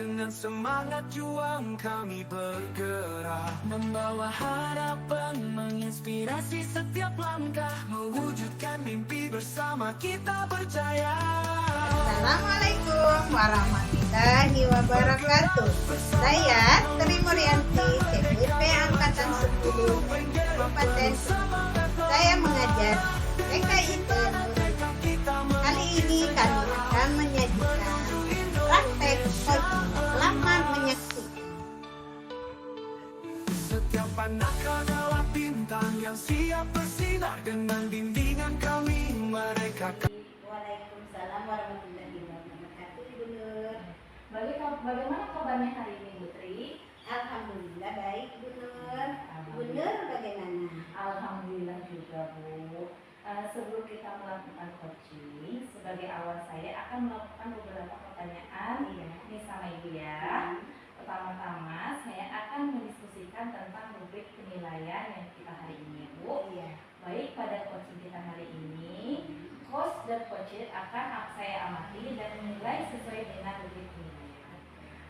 Dengan semangat juang kami bergerak, membawa harapan, menginspirasi setiap langkah, mewujudkan mimpi bersama kita percaya. Assalamualaikum warahmatullahi wabarakatuh. Saya Tri Murianti, TPP Angkatan 10 Kabupaten. Saya mengajar TKIP. Kali ini kami akan menyajikan praktek coaching. Selamat menyaksikan. Setiap anak adalah bintang yang siap bersinar, dengan bimbingan kami mereka. Waalaikumsalam warahmatullahi wabarakatuh, Ibu Nur. Bagaimana kabarnya hari ini, Bu Tri? Alhamdulillah baik, Ibu Nur. Ibu Nur bagaimana? Alhamdulillah juga, Bu. Sebelum kita melakukan coaching, sebagai awal saya akan melakukan beberapa pertanyaan ini sama Ibu ya. Pertama-tama saya akan mendiskusikan tentang rubrik penilaian yang kita hari ini, Bu. Baik, pada coaching kita hari ini, coach dan coacher akan saya amati dan menilai sesuai dengan rubrik penilaian.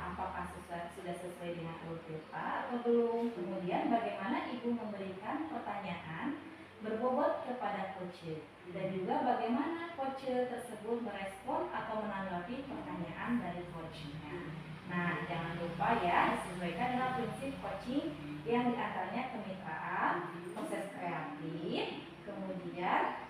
Apakah sudah sesuai dengan UTP atau belum? Kemudian bagaimana Ibu memberikan pertanyaan berbobot kepada coacher, dan juga bagaimana coacher tersebut merespon atau menanggapi pertanyaan dari coachnya. Nah, jangan lupa ya, disesuaikan dengan prinsip coaching yang diantaranya kemitraan, proses kreatif, kemudian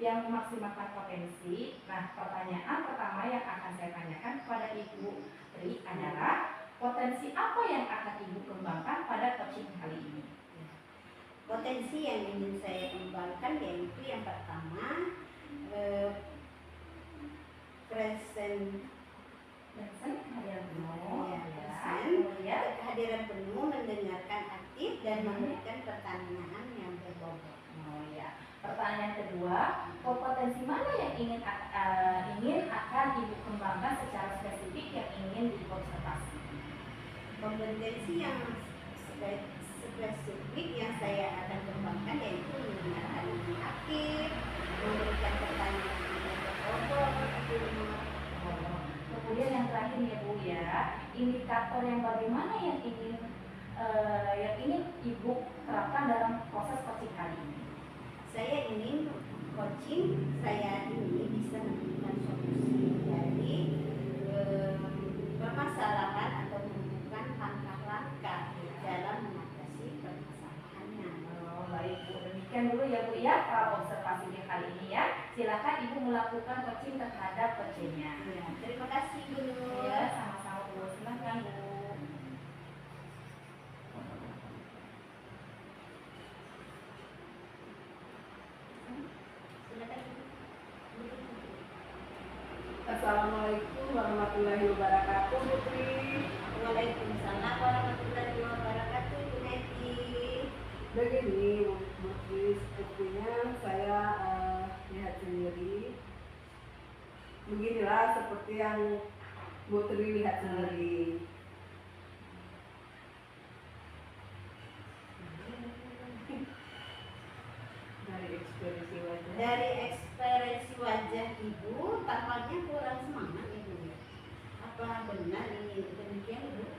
yang memaksimalkan potensi. Nah, pertanyaan pertama yang akan saya tanyakan kepada Ibu Tri adalah potensi apa yang akan Ibu kembangkan pada coaching kali ini? Potensi yang ingin saya kembangkan yaitu yang pertama present kehadiran penuh, kehadiran penuh, mendengarkan aktif dan memberikan pertanyaan yang berbobot. Pertanyaan kedua, kompetensi mana yang ingin akan Ibu kembangkan secara spesifik yang ingin diobservasi? Kompetensi yang spesifik yang saya akan kembangkan yaitu mendengarkan yang aktif, memberikan pertanyaan yang berbobot. Kemudian yang terakhir ya Bu ya, indikator yang bagaimana yang ingin Ibu terapkan dalam proses coaching kali ini? Saya ingin coaching saya ini bisa memberikan solusi dari permasalahan atau menemukan langkah-langkah dalam mengatasi permasalahannya. Baik Bu, demikian dulu ya Bu ya observasinya kali ini ya. Silakan Ibu melakukan coaching terhadap coachingnya. Terima kasih Bu. Ya, sama-sama Bu. Silakan Bu. Assalamualaikum warahmatullahi wabarakatuh, Bu Tri. Waalaikumsalam warahmatullahi wabarakatuh, Bu Neti. Begini, Bu Tri, sepertinya saya lihat sendiri. Beginilah seperti yang Bu Tri lihat sendiri. Dari ekspresi wajah Ibu, tampaknya kurang semangat Ibu. Apa benar ini demikian Ibu?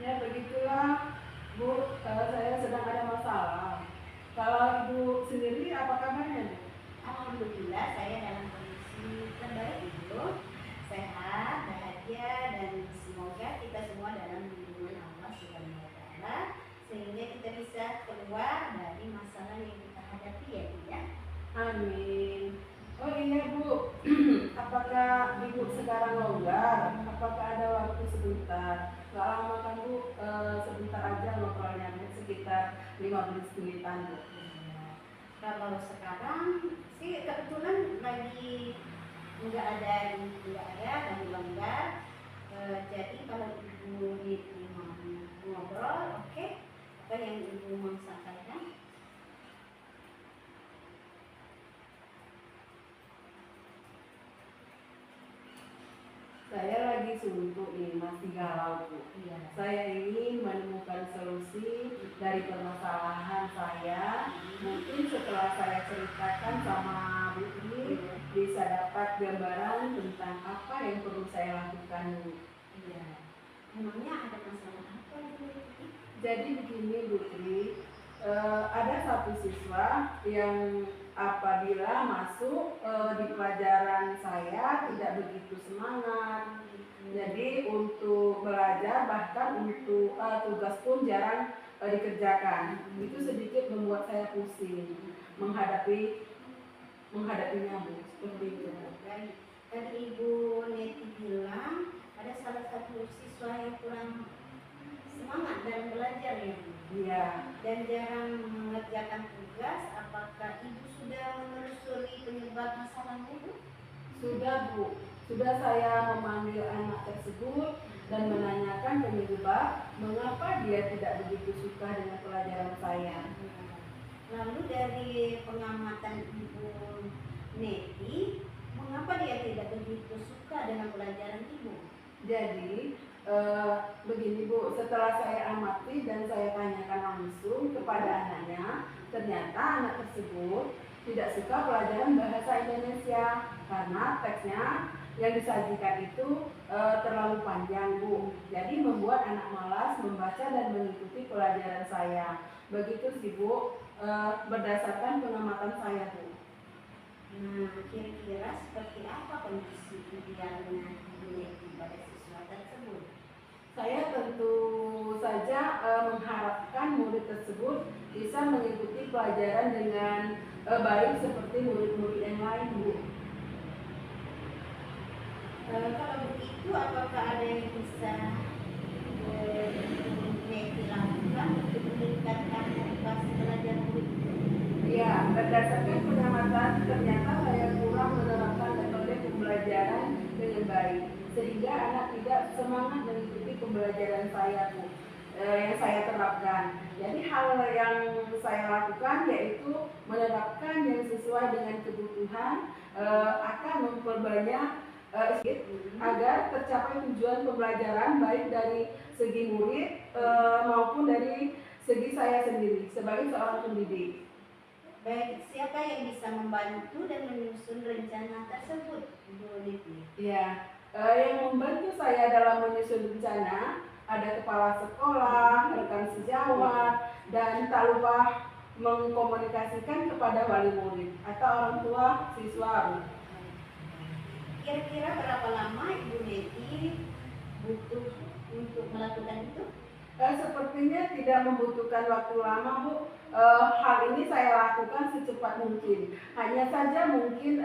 Ya begitulah, Bu. Saya sedang ada masalah. Kalau Ibu sendiri apa kabarnya? Alhamdulillah saya dalam kondisi terbaik Ibu, sehat, bahagia, dan semoga kita semua dalam lindungan Allah Subhanahu wa Ta'ala, sehingga kita bisa keluar dari masalah yang kita hadapi ya Bu ya. Amin. Oh iya Bu, apakah Ibu sekarang longgar? Apakah ada waktu sebentar? Gak lama kan Bu, sebentar aja ngobrolnya, sekitar 15 menitan Bu. Kalau sekarang sih kebetulan lagi nggak ada lagi longgar. Jadi kalau Ibu mau ngobrol, oke. Apa yang Ibu mau sampaikan? Saya lagi suntuk nih, masih galau Bu. Saya ingin menemukan solusi dari permasalahan saya. Mungkin setelah saya ceritakan sama Bu Tri, bisa dapat gambaran tentang apa yang perlu saya lakukan Bu. Iya. Emangnya ada masalah apa Ibu Neti? Jadi begini Bu Tri, ada satu siswa yang apabila masuk di pelajaran saya tidak begitu semangat. Jadi untuk belajar bahkan untuk tugas pun jarang dikerjakan. Itu sedikit membuat saya pusing menghadapinya Bu, seperti itu. Baik. Tadi Ibu Neti bilang ada salah satu siswa yang kurang semangat dalam belajar ya Bu? Iya. Dan jarang mengerjakan tugas. Apakah Ibu sudah menelusuri penyebab masalahnya Bu? Sudah Bu, sudah saya memanggil anak tersebut dan menanyakan penyebab mengapa dia tidak begitu suka dengan pelajaran saya. Lalu dari pengamatan Ibu Neti, mengapa dia tidak begitu suka dengan pelajaran Ibu? Jadi begini Bu, setelah saya amati dan saya tanyakan langsung kepada anaknya, ternyata anak tersebut tidak suka pelajaran bahasa Indonesia karena teksnya yang disajikan itu terlalu panjang Bu. Jadi membuat anak malas membaca dan mengikuti pelajaran saya. Begitu sih Bu, berdasarkan pengamatan saya Bu. Nah, kira-kira seperti apa kondisi idealnya Ibu Neti pada siswa tersebut? Saya tentu saja mengharapkan murid tersebut bisa mengikuti pelajaran dengan baik seperti murid-murid yang lain Bu. Kalau begitu, apakah ada yang bisa Ibu Neti lakukan untuk meningkatkan motivasi belajar murid? Ya, berdasarkan pengamatan ternyata saya kurang menerapkan metode pembelajaran dengan baik sehingga anak tidak semangat mengikuti pembelajaran saya Bu, yang saya terapkan. Jadi hal yang saya lakukan yaitu menerapkan yang sesuai dengan kebutuhan, akan memperbanyak agar tercapai tujuan pembelajaran baik dari segi murid maupun dari segi saya sendiri sebagai seorang pendidik. Baik, siapa yang bisa membantu dan menyusun rencana tersebut, Ibu Neti? Ya, yang membantu saya dalam menyusun rencana ada kepala sekolah, rekan sejawat, dan tak lupa mengkomunikasikan kepada wali murid atau orang tua siswa. Kira-kira berapa lama Ibu Neti butuh untuk melakukan itu? Sepertinya tidak membutuhkan waktu lama Bu. Hal ini saya lakukan secepat mungkin. Hanya saja mungkin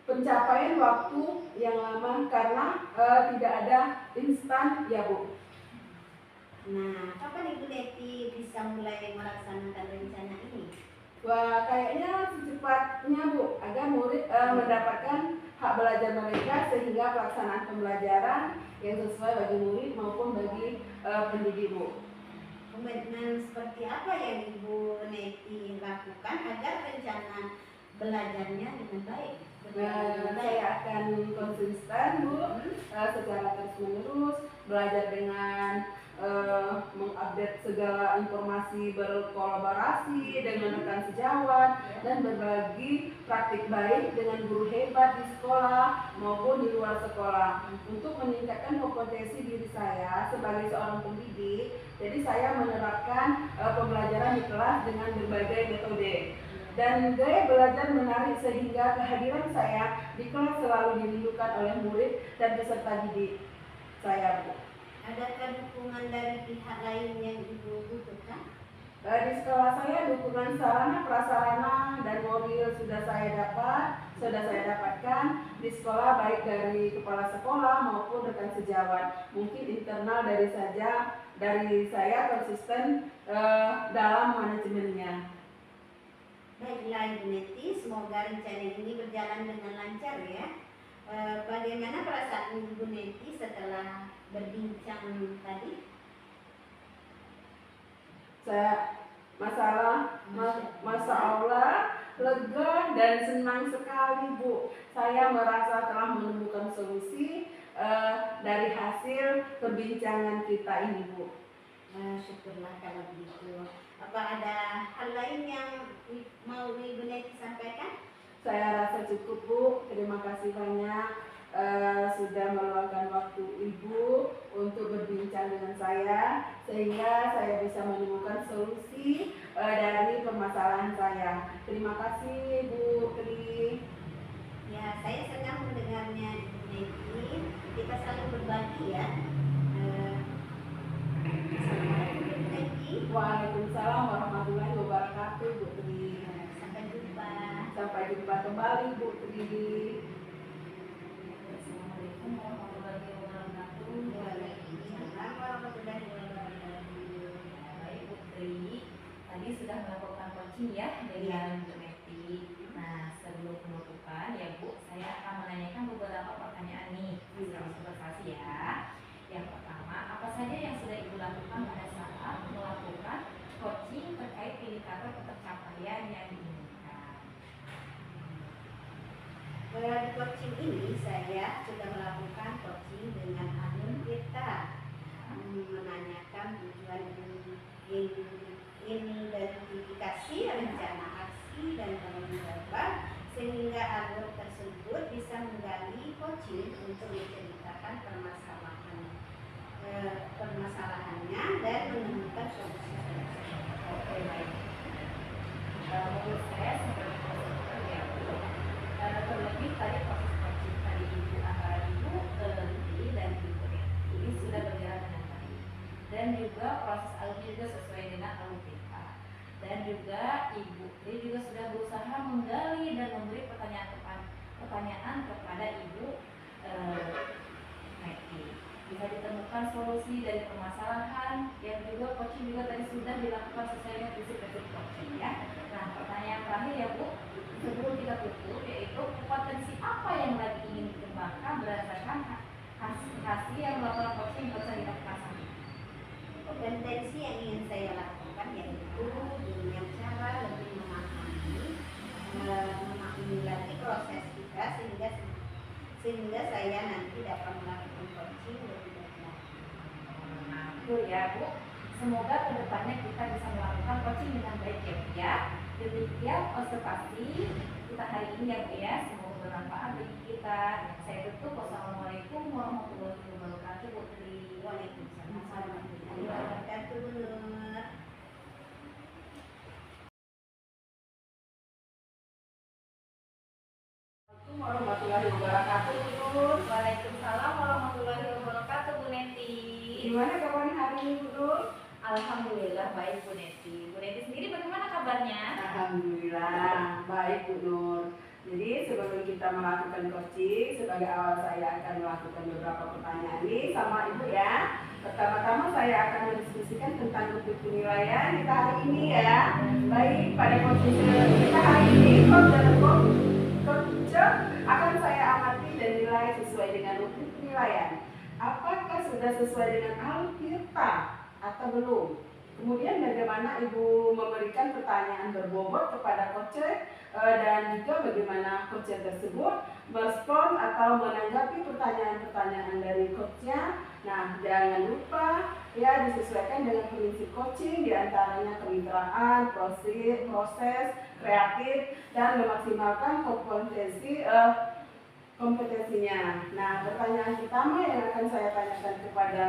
pencapaian waktu yang lama karena tidak ada instan ya Bu. Nah, kapan Ibu Neti bisa mulai melaksanakan rencana ini? Wah, kayaknya secepatnya Bu, agar murid mendapatkan hak belajar mereka sehingga pelaksanaan pembelajaran yang sesuai bagi murid maupun bagi pendidik Bu. Komitmen seperti apa yang Ibu Neti lakukan agar rencana belajarnya dengan baik? Saya akan konsisten Bu, secara terus menerus belajar dengan mengupdate segala informasi, berkolaborasi dengan rekan sejawat dan berbagi praktik baik dengan guru hebat di sekolah maupun di luar sekolah untuk meningkatkan kompetensi diri saya sebagai seorang pendidik. Jadi saya menerapkan pembelajaran di kelas dengan berbagai metode dan gaya belajar menarik sehingga kehadiran saya di kelas selalu dirindukan oleh murid dan peserta didik saya Bu. Adakah dukungan dari pihak lain yang Ibu butuhkan? Di sekolah saya dukungan sarana prasarana dan mobil sudah saya dapatkan di sekolah baik dari kepala sekolah maupun rekan sejawat. Mungkin internal dari saya konsisten dalam manajemennya. Baiklah Ibu Neti, semoga rencana ini berjalan dengan lancar ya. Bagaimana perasaan Ibu Neti setelah berbincang tadi? Masya Allah, lega dan senang sekali Bu. Saya merasa telah menemukan solusi dari hasil perbincangan kita ini Bu. Syukurlah kalau begitu. Apa ada hal lain yang mau Ibu Neti sampaikan? Saya rasa cukup Bu. Terima kasih banyak sudah meluangkan waktu Ibu sehingga saya bisa menemukan solusi dari permasalahan saya. Terima kasih Bu Tri. Ya, saya senang mendengarnya Neti. Kita saling berbagi ya. Assalamualaikum Neti. Waalaikumsalam warahmatullahi wabarakatuh Bu Tri. Sampai jumpa. Sampai jumpa kembali Bu Tri. Assalamualaikum warahmatullahi wabarakatuh. Waalaikumsalam warahmatullahi wabarakatuh. Baik Putri, tadi sudah melakukan coaching ya dengan Bu Neti. Nah, sebelum penutupan ya Bu, saya akan menanyakan beberapa pertanyaan nih, observasi ya. Yang pertama, apa saja yang sudah Ibu lakukan pada saat melakukan coaching terkait indikator pencapaian yang diinginkan? Di coaching ini saya sudah melakukan coaching dengan Anun Tirta, menanyakan tujuan identifikasi rencana aksi dan tanggung jawab sehingga alur tersebut bisa menggali coaching untuk menceritakan permasalahannya dan menemukan solusi. Oke, baik. Menurut saya seperti prosedur ya Bu. Terlebih tadi proses coaching tadi Ibu antara Ibu Lutfi dan Ibu Neti ini sudah berjalan dengan baik. Dan juga proses alurnya juga sesuai dengan alur kita. Dan juga Ibu Tri juga sudah berusaha menggali dan memberi pertanyaan kepada Ibu Neti. Bisa ditemukan solusi dari permasalahan yang juga coaching juga tadi sudah dilakukan sesuai dengan prinsip-prinsip coaching ya. Nah, pertanyaan terakhir ya Bu, sebelum kita tutup, yaitu potensi apa yang lagi ingin dikembangkan berdasarkan hasil yang melakukan coaching bisa dilakukan saat ini? Potensi yang ingin saya lakukan yaitu dengan cara lebih memahami lagi proses kita sehingga saya nanti dapat melakukan coaching lebih baik. Nah, itu ya Bu. Semoga kedepannya kita bisa melakukan coaching dengan baik ya Bu ya. Demikian observasi kita hari ini ya Bu ya. Semoga bermanfaat bagi kita. Saya tutup. Wassalamualaikum warahmatullahi wabarakatuh Bu Tri. Waalaikumsalam warahmatullahi wabarakatuh. Nur. Warahmatullahi wabarakatuh. Nur. Waalaikumsalam warahmatullahi wabarakatuh Bu Neti. Gimana kabarnya hari ini Bu Nur? Alhamdulillah baik Bu Neti. Bu Neti sendiri bagaimana kabarnya? Alhamdulillah baik Bu Nur. Jadi sebelum kita melakukan coaching, sebagai awal saya akan melakukan beberapa pertanyaan ini sama Ibu ya. Pertama-tama saya akan mendiskusikan tentang bentuk penilaian kita hari ini ya. Baik, pada coaching kita hari ini, coach akan saya amati dan nilai sesuai dengan bentuk penilaian. Apakah sudah sesuai dengan alur Tirta atau belum? Kemudian bagaimana Ibu memberikan pertanyaan berbobot kepada coach dan juga bagaimana coach tersebut merespon atau menanggapi pertanyaan-pertanyaan dari coachnya. Nah, jangan lupa ya disesuaikan dengan prinsip coaching, diantaranya kemitraan, proses, kreatif, dan memaksimalkan kompetensinya. Nah, pertanyaan pertama yang akan saya tanyakan kepada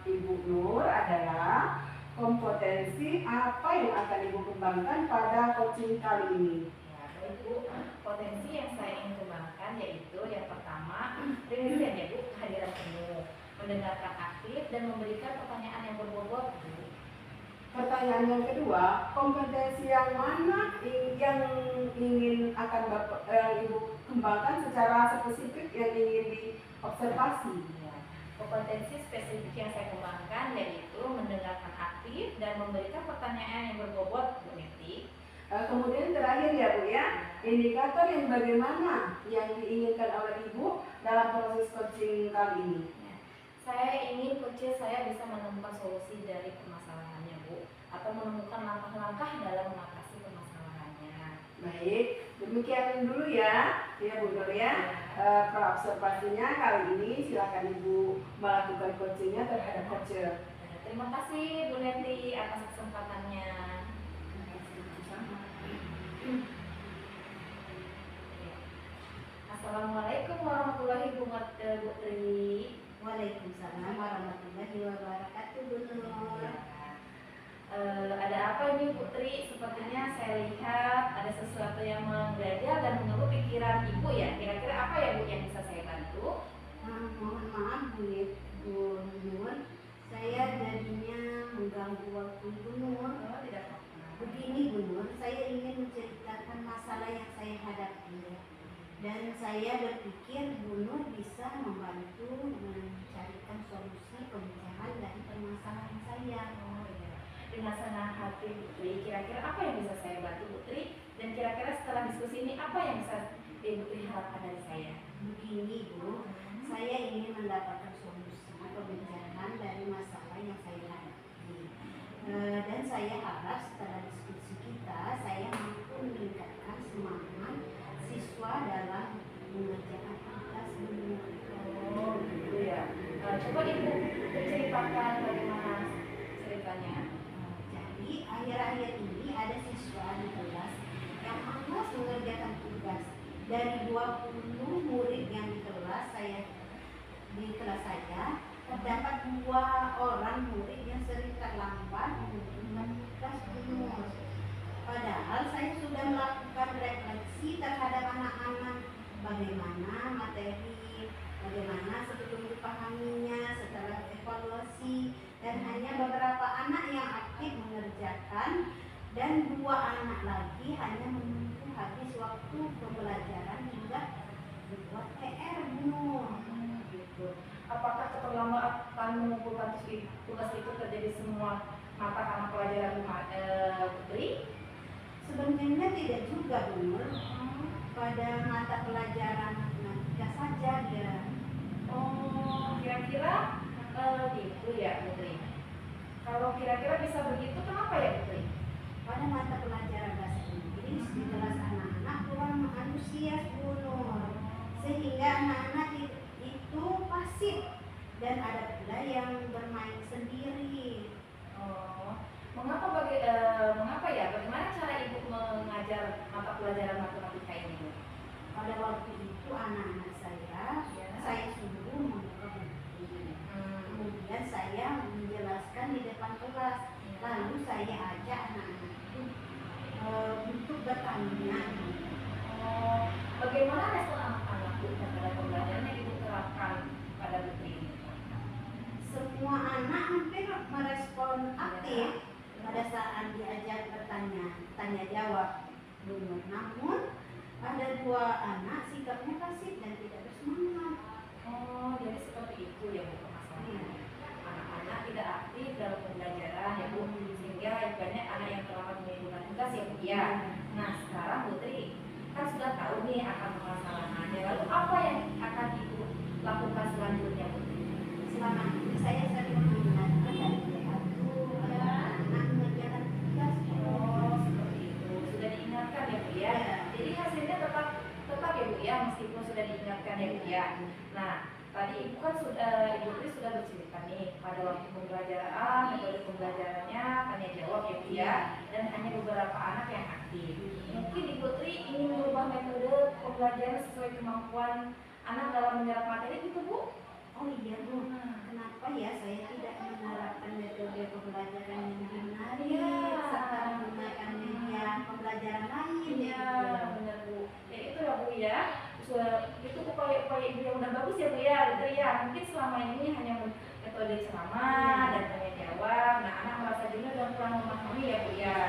Ibu Nur adalah kompetensi apa yang akan Ibu kembangkan pada coaching kali ini? Ya, baik Bu. Potensi yang saya ingin kembangkan yaitu yang pertama, rincian ya Bu, kehadiran penuh, mendengarkan aktif dan memberikan pertanyaan yang berbobot Bu. Pertanyaan yang kedua, kompetensi yang mana yang ingin akan Ibu kembangkan secara spesifik yang ingin diobservasi? Ya. Kompetensi spesifik yang saya kembangkan yaitu mendengarkan aktif dan memberikan pertanyaan yang berbobot Bu Neti. Kemudian terakhir ya Bu ya, indikator yang bagaimana yang diinginkan oleh Ibu dalam proses coaching kali ini? Ya. Saya ingin coach saya bisa menemukan solusi dari permasalahannya Bu, atau menemukan langkah-langkah dalam mengatasi permasalahannya. Baik, demikian dulu ya Bu Nur ya. Observasinya kali ini silakan Ibu melakukan coachingnya terhadap coach. Terima kasih Bu Neti atas kesempatannya. Assalamualaikum warahmatullahi wabarakatuh Bu Tri. Waalaikumsalam warahmatullahi wabarakatuh. Bu Nur. Tri, sepertinya saya lihat ada sesuatu yang mengganjal dan mengganggu pikiran Ibu ya. Kira-kira apa ya Bu yang bisa saya bantu? Mohon maaf Bu Nur, saya jadinya mengganggu waktu Bu Nur. Oh, tidak apa-apa. Begini Bu Nur, saya ingin menceritakan masalah yang saya hadapi. Dan saya berpikir Bu Nur bisa membantu mencarikan solusi pemecahan dari permasalahan saya. Oh iya. Dengan senang hati Bu Tri, kira-kira apa yang bisa saya bantu Bu Tri? Dan kira-kira setelah diskusi ini apa yang bisa Ibu Tri harapkan dari saya? Begini Bu, saya ingin mendapatkan solusi pemecahan dari masalah yang saya hadapi. Dan saya harap setelah diskusi kita, saya mampu meningkatkan semangat siswa dalam mengerjakan tugas Bu Nur. Oh gitu ya. Coba Ibu ceritakan bagaimana ceritanya. Jadi akhir-akhir ini ada siswa di kelas yang malas mengerjakan tugas. Dari 20 murid yang di kelas saya, terdapat 2 orang murid yang sering terlambat mengerjakan tugas penuh. Padahal saya sudah melakukan refleksi terhadap anak-anak, bagaimana materi, bagaimana sebelum dipahaminya, setelah evaluasi, dan hanya beberapa anak yang aktif mengerjakan dan 2 anak lagi hanya menunggu habis waktu pembelajaran hingga berbuat PR Bu Nur. Gitu. Apakah keterlambatan mengumpulkan tugas itu terjadi semua mata karena pelajaran Putri? Sebenarnya tidak juga Bu Nur, pada mata pelajaran matematika saja dia. Oh, kira-kira gitu ya Putri. Kalau kira-kira bisa begitu, kenapa ya Putri? Pada mata pelajaran bahasa Inggris di kelas anak-anak kurang antusias Bu Nur, sehingga anak-anak itu pasif dan ada pula yang bermain sendiri. Oh, mengapa ya? Bagaimana cara Ibu mengajar mata pelajaran matematika ini, Bu? Pada waktu itu anak-anak saya suruh membuka buku. Kemudian saya menjelaskan di depan kelas. Lalu saya ajak anak-anak itu untuk bertanya. Oh, bagaimana respon anak-anak Bu terhadap pembelajaran yang Ibu terapkan pada Putri ini? Semua anak hampir merespon aktif pada saat diajak bertanya, tanya jawab dulu. Namun ada 2 anak sikapnya pasif dan tidak bersemangat. Oh, jadi seperti itu ya Bu masalahnya. Anak-anak tidak aktif dalam pembelajaran ya Bu, sehingga banyak anak yang terlambat mengumpulkan tugas ya Bu ya. Nah sekarang Putri kan sudah tahu nih akan permasalahannya. Lalu apa yang akan Ibu lakukan selanjutnya Putri? Selama ini saya sering mengingatkan dan diatur anak mengerjakan tugas. Oh seperti itu, sudah diingatkan ya Bu ya. Jadi hasilnya tetap ya Bu ya, meskipun sudah diingatkan ya Bu ya. Nah tadi Ibu kan Ibu Tri sudah bercerita nih pada waktu pembelajaran, metode pembelajarannya tanya jawab ya Bu ya, dan hanya beberapa anak yang aktif. Mungkin Ibu Tri ingin merubah metode pembelajaran sesuai kemampuan anak dalam menyerap materi gitu Bu? Oh iya Bu, kenapa ya saya tidak menerapkan metode pembelajaran yang menarik serta menggunakan media pembelajaran lain? Iya benar Bu. Ya itu ya Bu ya. Itu upaya-upaya Ibu yang udah bagus ya Bu ya. Gitu ya. Mungkin selama ini hanya metode ceramah dan tanya jawab. Nah anak merasa jenuh dan kurang memahami ya Bu ya.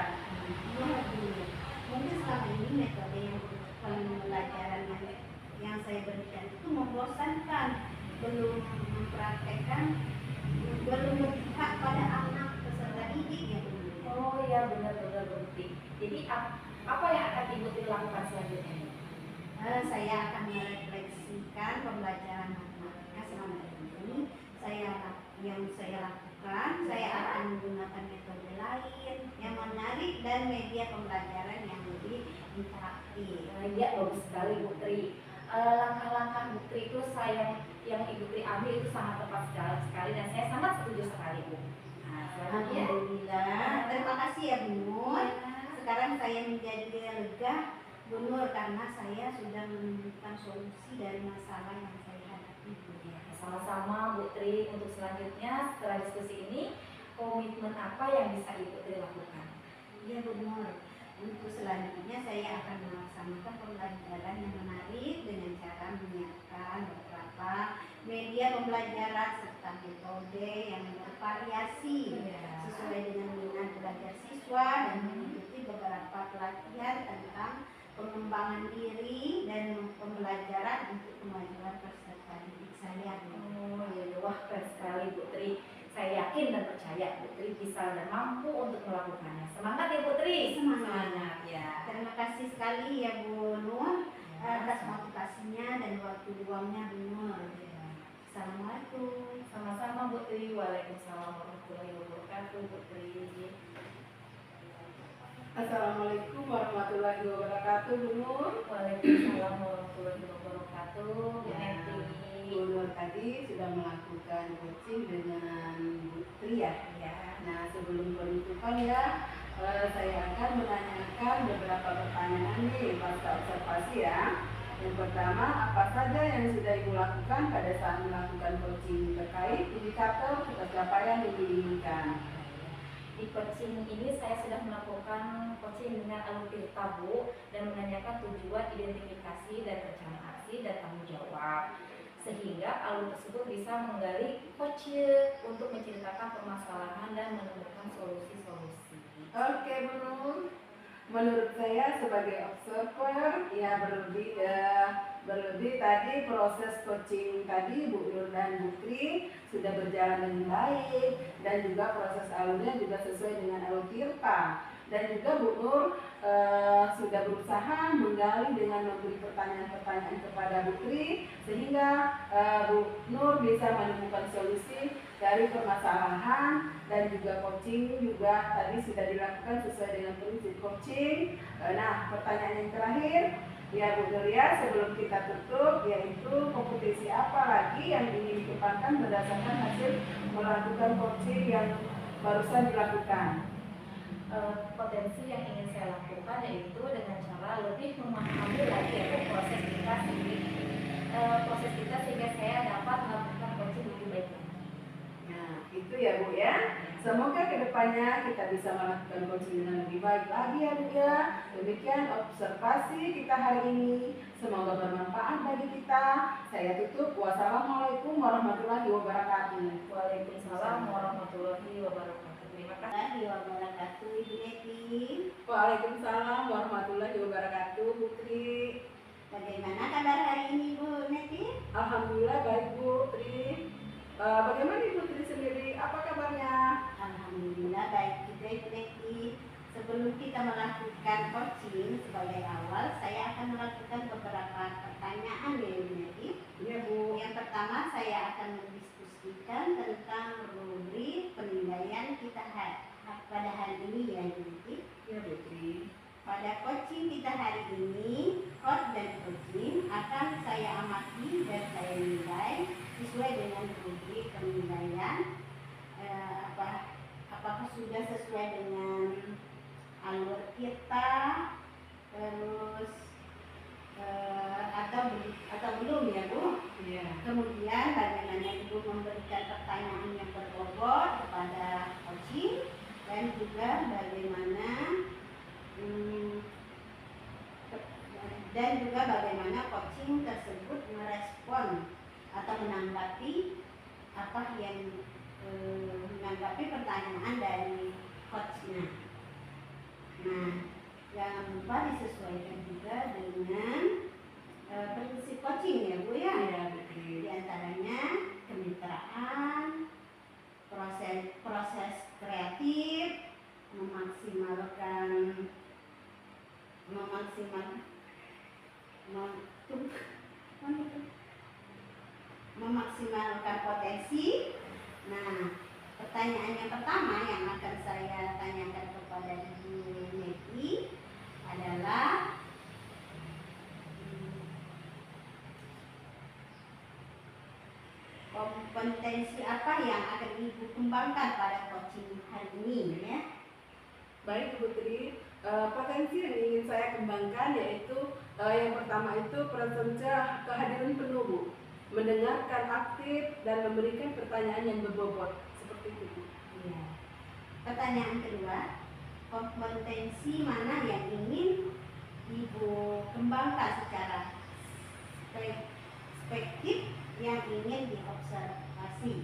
Iya Bu. Mungkin selama ini metode yang pembelajaran yang saya berikan itu membosankan, belum mempraktekkan, belum memihak pada anak peserta didik ya Bu. Oh iya benar-benar berarti. Jadi apa yang akan Ibu Tri lakukan selanjutnya? Saya akan merefleksikan pembelajaran matematika selama ini. Yang saya lakukan, saya akan menggunakan metode lain yang menarik dan media pembelajaran yang lebih interaktif. Iya bagus sekali Bu Tri. Langkah-langkah Bu Tri itu yang Ibu Tri ambil itu sangat tepat sekali dan saya sangat setuju sekali Bu. Nah, selanjutnya. Alhamdulillah. Terima kasih ya Bu Nur. Sekarang saya menjadi lega Bu Nur karena saya sudah menemukan solusi dari masalah yang saya hadapi Bu. Sama-sama Bu Tri. Untuk selanjutnya setelah diskusi ini, komitmen apa yang bisa Ibu Tri lakukan? Iya Bu Nur. Untuk selanjutnya saya akan melaksanakan pembelajaran yang menarik dengan cara menyiapkan beberapa media pembelajaran serta metode yang bervariasi sesuai dengan minat belajar siswa dan mengikuti beberapa pelatihan tentang pengembangan diri dan pembelajaran untuk kemajuan peserta didik saya. Oh ya, wah keren sekali Bu Tri. Saya yakin dan percaya Bu Tri bisa dan mampu untuk melakukannya. Semangat ya Bu Tri. Semangat. Ya. Terima kasih sekali ya Bu Nur atas motivasinya dan waktu luangnya Bu Nur. Assalamualaikum. Sama-sama Bu Tri. Waalaikumsalam warahmatullahi wabarakatuh Bu Tri. Assalamualaikum warahmatullahi wabarakatuh, Bu Nur. Waalaikumsalam warahmatullahi wabarakatuh Bu Ya. Neti. Bu Nur tadi sudah melakukan coaching dengan Bu Tri ya. Nah, sebelum penutupan ya, saya akan menanyakan beberapa pertanyaan nih pasca observasi ya. Yang pertama, apa saja yang sudah Ibu lakukan pada saat melakukan coaching terkait indikator pencapaian yang diinginkan? Di coaching ini saya sudah melakukan coaching dengan alur tirta Bu dan menanyakan tujuan, identifikasi dan rencana aksi dan tanggung jawab, sehingga alur tersebut bisa menggali coach untuk menceritakan permasalahan dan menemukan solusi-solusi. Oke, Bu Nur. Menurut saya sebagai observer ya berlebih tadi proses coaching tadi Bu Nur dan Bu Tri sudah berjalan dengan baik dan juga proses alurnya juga sesuai dengan alur tirta, dan juga Bu Nur sudah berusaha menggali dengan memberi pertanyaan-pertanyaan kepada Bu Tri sehingga Bu Nur bisa menemukan solusi dari permasalahan, dan juga coaching juga tadi sudah dilakukan sesuai dengan prinsip coaching. Nah, pertanyaan yang terakhir ya Bu Nur ya, sebelum kita tutup, yaitu kompetisi apa lagi yang ingin dikembangkan berdasarkan hasil melakukan coaching yang barusan dilakukan? Potensi yang ingin saya lakukan yaitu dengan cara lebih memahami lagi ya proses kita sehingga saya dapat melakukan coaching lebih baik. Nah, itu ya Bu ya. Semoga kedepannya kita bisa melakukan coaching dengan lebih baik lagi ya Bu ya. Demikian observasi kita hari ini. Semoga bermanfaat bagi kita. Saya tutup. Wassalamualaikum warahmatullahi wabarakatuh. Waalaikumsalam warahmatullahi wabarakatuh. Terima kasih. Warahmatullahi wabarakatuh Ibu Neti. Waalaikumsalam warahmatullahi wabarakatuh, Putri. Bagaimana kabar hari ini Bu Neti? Alhamdulillah baik Bu Tri. Bagaimana Ibu Tri sendiri? Apa kabarnya? Alhamdulillah baik juga Ibu Neti. Sebelum kita melakukan coaching sebagai awal, saya akan melakukan beberapa pertanyaan ya Ibu Neti. Iya Bu. Yang pertama saya akan mendiskusikan tentang rubrik penilaian kita pada hari ini ya Ibu Neti. Iya Bu Tri. Pada coaching kita hari ini, host dan coaching akan saya amati dan saya nilai sesuai dengan rubrik penilaian. Apakah sudah sesuai dengan alur kita, terus atau belum ya Bu? Iya. Kemudian bagaimana Ibu memberikan pertanyaan yang berbobot kepada coaching, dan juga bagaimana coaching tersebut merespon atau menanggapi menanggapi pertanyaan dari coachnya. Nah, jangan lupa disesuaikan juga dengan prinsip coaching ya Bu ya. Iya Bu Tri. Di antaranya kemitraan, proses kreatif, memaksimalkan potensi. Nah, pertanyaan yang pertama yang akan saya tanyakan kepada Ibu Neti adalah kompetensi apa yang akan Ibu kembangkan pada coaching hari ini ya? Baik Bu Tri. Potensi yang ingin saya kembangkan yaitu yang pertama itu presence kehadiran penuh Bu. Mendengarkan aktif dan memberikan pertanyaan yang berbobot seperti itu Bu. Iya. Pertanyaan kedua, kompetensi mana yang ingin Ibu kembangkan secara spektif yang ingin diobservasi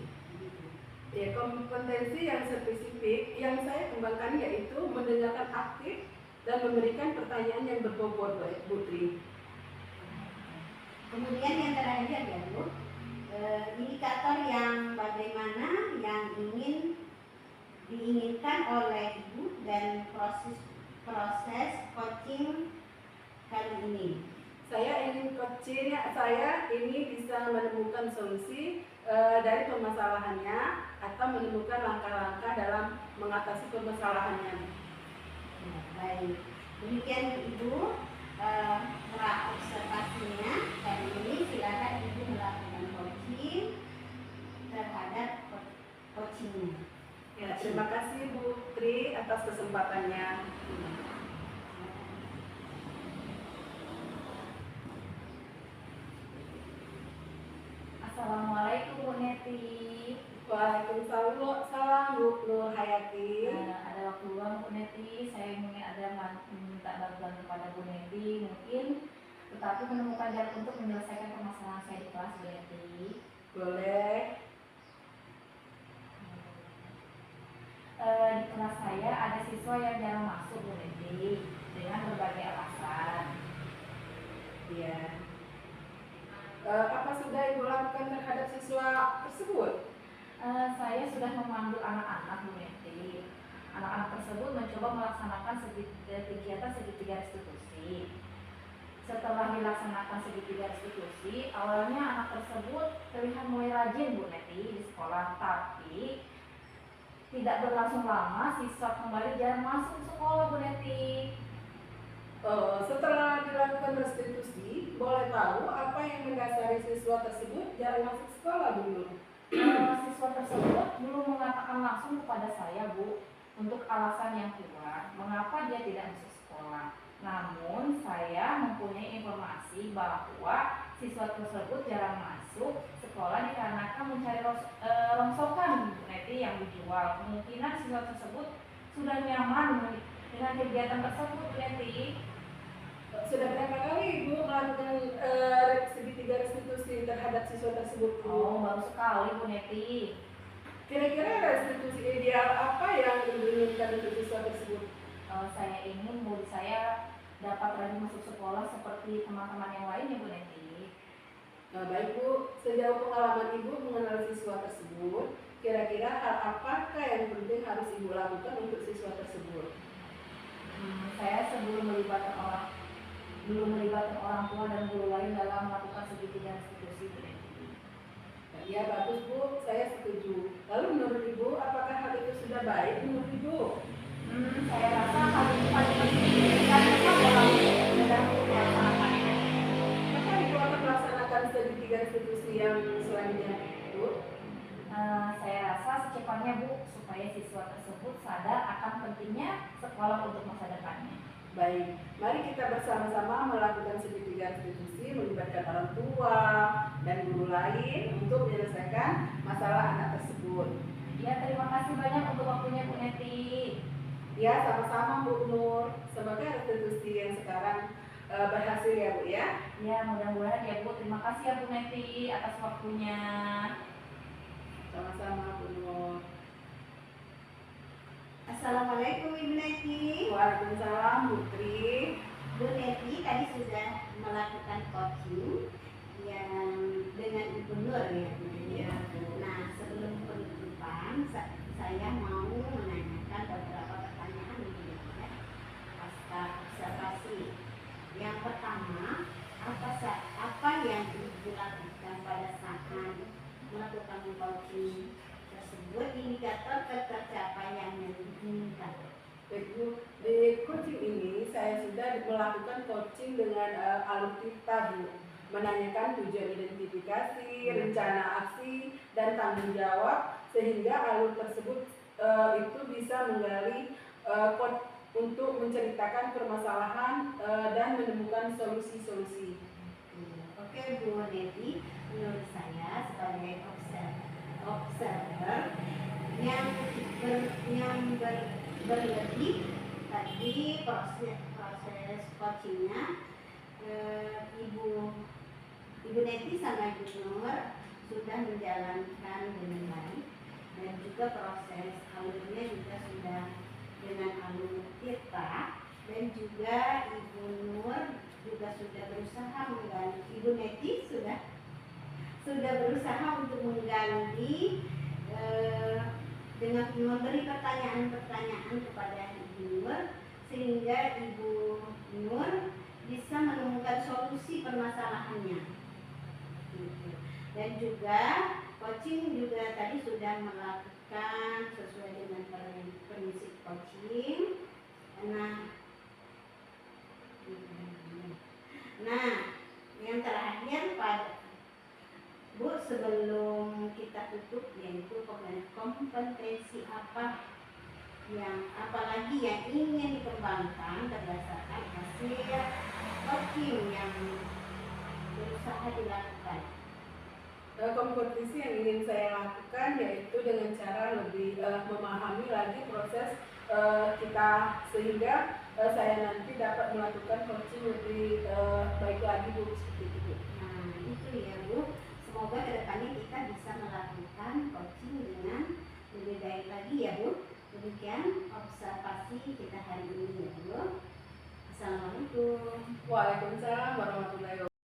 gitu. Ya, kompetensi yang spesifik yang saya kembangkan yaitu mendengarkan aktif dan memberikan pertanyaan yang berbobot, Bu Tri. Kemudian yang terakhir ya Bu, indikator yang bagaimana yang diinginkan oleh Ibu dan proses coaching kali ini. Saya ingin coachingnya saya ini bisa menemukan solusi dari permasalahannya atau menemukan langkah-langkah dalam mengatasi permasalahannya. Ya, baik, demikian Ibu observasinya kali ini. Silakan Ibu melakukan coaching terhadap coachingnya. Ya, terima kasih Bu Tri atas kesempatannya. Assalamualaikum Bu Neti. Waalaikumsalam Bu Nur Hayati. Ada waktu luang Bu Neti, saya ingin minta bantuan kepada Bu Neti mungkin, tetapi menemukan jalan untuk menyelesaikan permasalahan saya di kelas Bu Neti. Boleh. Di kelas saya ada siswa yang jarang masuk Bu Neti dengan berbagai alasan. Ya. Apa sudah Ibu lakukan terhadap siswa tersebut? Saya sudah memanggil anak-anak Bu Neti. Anak-anak tersebut mencoba melaksanakan kegiatan segitiga restitusi. Setelah dilaksanakan segitiga restitusi, awalnya anak tersebut terlihat mulai rajin Bu Neti di sekolah, tapi tidak berlangsung lama siswa kembali jarang masuk sekolah Bu Neti. Setelah dilakukan restitusi, boleh tahu apa yang mendasari siswa tersebut jarang masuk sekolah dulu? Siswa tersebut belum mengatakan langsung kepada saya Bu untuk alasan yang kuat mengapa dia tidak masuk sekolah. Namun saya mempunyai informasi bahwa siswa tersebut jarang masuk sekolah dikarenakan mencari rongsokan Bu Neti yang dijual. Kemungkinan siswa tersebut sudah nyaman dengan kegiatan tersebut Bu Neti. Sudah berapa kali Ibu melakukan segitiga restitusi terhadap siswa tersebut? Oh, baru sekali Bu Neti. Kira-kira restitusi ideal apa yang diinginkan untuk siswa tersebut? Saya ingin murid saya dapat rajin masuk sekolah seperti teman-teman yang lainnya Bu Neti. Baik Bu, sejauh pengalaman Ibu mengenal siswa tersebut, kira-kira hal apakah yang penting harus Ibu lakukan untuk siswa tersebut? Saya sebelum melibatkan orang tua dan guru lain dalam melakukan segitiga restitusi Bu Neti. Ya bagus Bu, saya setuju. Lalu menurut Ibu, apakah hal itu sudah baik menurut Ibu? Saya rasa hal ini paling penting karena orang sudah melaksanakannya. Maka Ibu akan melaksanakan segitiga restitusi yang selanjutnya Bu? Saya rasa secepatnya Bu, supaya siswa tersebut sadar akan pentingnya sekolah untuk masa depannya. Baik, mari kita bersama-sama melakukan segitiga restitusi melibatkan orang tua dan guru lain untuk menyelesaikan masalah anak tersebut. Ya, terima kasih banyak untuk waktunya Bu Neti. Ya, sama-sama Bu Nur. Semoga restitusi yang sekarang berhasil ya Bu ya. Ya, mudah-mudahan ya Bu. Terima kasih ya Bu Neti atas waktunya. Sama-sama Bu Nur. Assalamualaikum Ibu Neti. Waalaikumsalam Bu Tri. Bu Neti tadi sudah melakukan coaching yang dengan Ibu Nur ya. Iya. Nah, sebelum penutupan saya mau menanyakan beberapa pertanyaan ya, pasca observasi. Yang pertama, apa yang Ibu lakukan pada saat melakukan coaching tersebut, indikator tercapaian yang diinginkan? Di coaching ini saya sudah melakukan coaching dengan alur kita Bu, menanyakan tujuan identifikasi, rencana aksi, dan tanggung jawab sehingga alur tersebut itu bisa menggali untuk menceritakan permasalahan dan menemukan solusi-solusi. Oke Bu Neti, menurut saya sebagai observer yang berlebih tadi proses coachingnya Ibu Neti sama Ibu Nur sudah menjalankan dengan baik, dan juga proses alurnya juga sudah dengan alur kita, dan juga Ibu Nur juga sudah berusaha mengganti, Ibu Neti sudah berusaha untuk mengganti dengan memberi pertanyaan-pertanyaan kepada Ibu Nur, sehingga Ibu Nur bisa menemukan solusi permasalahannya. Gitu. Dan juga coaching juga tadi sudah melakukan sesuai dengan prinsip coaching. Nah, yang terakhir Bu, sebelum kita tutup, yaitu kompetensi apalagi yang ingin dikembangkan berdasarkan hasil coaching yang berusaha dilakukan. Kompetisi yang ingin saya lakukan yaitu dengan cara lebih memahami lagi proses kita, sehingga saya nanti dapat melakukan coaching lebih baik lagi, Bu, seperti itu. Nah, itu ya Bu, semoga kedepannya kita bisa melakukan coaching dengan lebih baik lagi ya Bu. Demikian observasi kita hari ini ya Bu. Assalamualaikum. Waalaikumsalam warahmatullahi wabarakatuh.